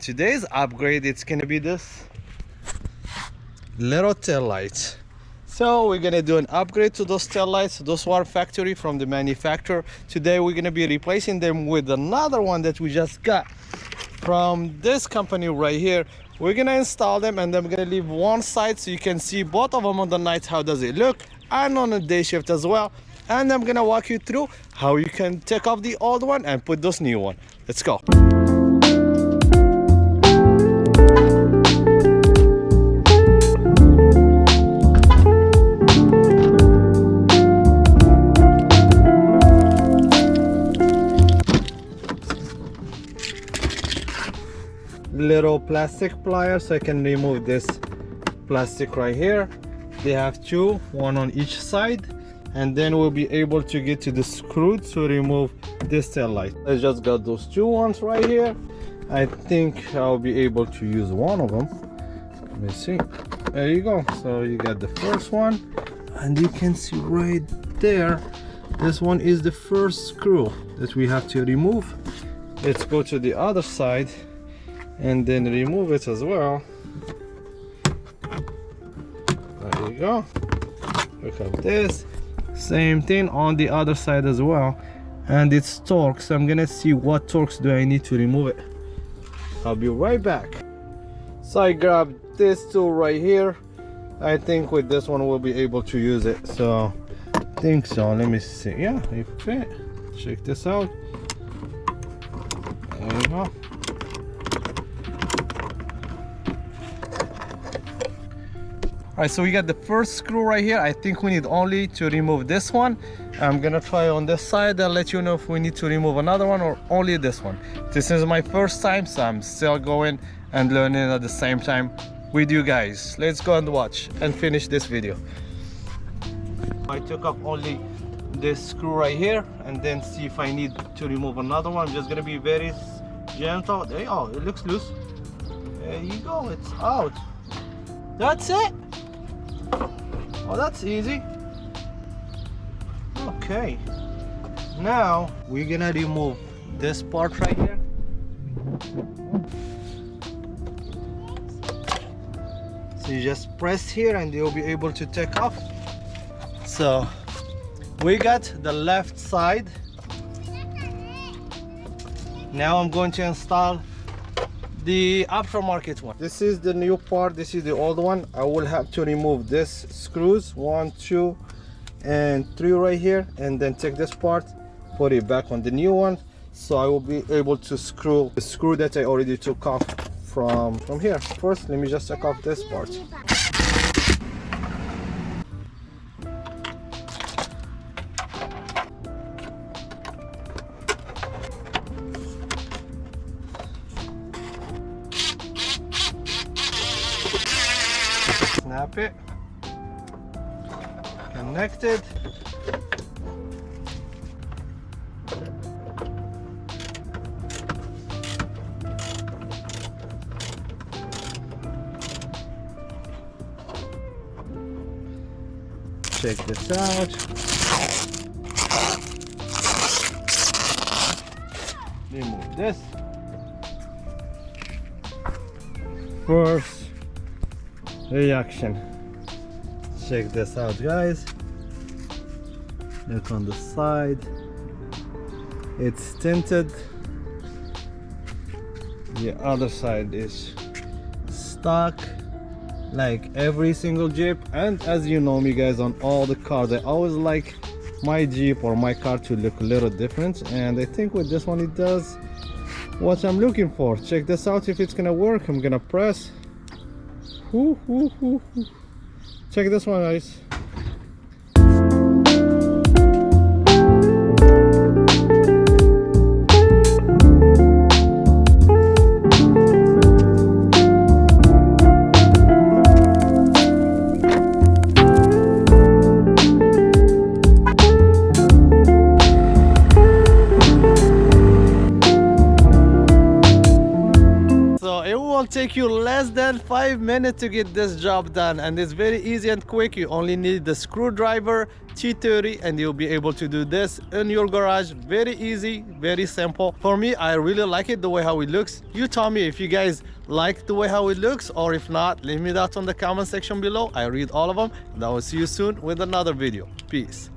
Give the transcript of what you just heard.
Today's upgrade, it's gonna be this little tail lights. So we're gonna do an upgrade to those tail lights. Those were factory from the manufacturer. Today we're gonna be replacing them with another one that we just got from this company right here. We're gonna install them and then we're gonna leave one side so you can see both of them on the night. How does it look, and on the day shift as well. And I'm gonna walk you through how you can take off the old one and put this new one. Let's go. Little plastic pliers so I can remove this plastic right here. They have two, one on each side, and then we'll be able to get to the screw to remove this tail light. I just got those two ones right here. I think I'll be able to use one of them. Let me see. There you go. So you got the first one, and you can see right there, this one is the first screw that we have to remove. Let's go to the other side and then remove it as well. There you go. Look at this. Same thing on the other side as well, and it's torque, so I'm gonna see what torques do I need to remove it. I'll be right back. So I grabbed this tool right here. I think with this one we'll be able to use it, so I think so. Let me see. Yeah, it fit. Check this out. There you go. Alright, so we got the first screw right here. I think we need only to remove this one. I'm gonna try on this side. I'll let you know if we need to remove another one or only this one. This is my first time, so I'm still going and learning at the same time with you guys. Let's go and watch and finish this video. I took up only this screw right here and then see if I need to remove another one. I'm just gonna be very gentle. There, oh, it looks loose. There you go, it's out. That's it. Oh, that's easy. Okay, now we're gonna remove this part right here. So you just press here and you'll be able to take off. So we got the left side. Now I'm going to install the aftermarket one. This is the new part, this is the old one. I will have to remove this screws, 1, 2 and 3 right here, and then take this part, put it back on the new one, so I will be able to screw the screw that I already took off from here. First, let me just take off this part. Snap it, connected. Check this out. Remove this. First reaction. Check this out, guys. Look on the side, it's tinted. The other side is stock, like every single Jeep. And as you know me guys, on all the cars I always like my Jeep or my car to look a little different, and I think with this one it does what I'm looking for. Check this out. If it's gonna work, I'm gonna press. Check this one, guys. So it will take you less than 5 minutes to get this job done, and it's very easy and quick. You only need the screwdriver, T30, and you'll be able to do this in your garage. Very easy, very simple. For me, I really like it the way how it looks. You tell me if you guys like the way how it looks, or if not, leave me that on the comment section below. I read all of them, and I will see you soon with another video. Peace.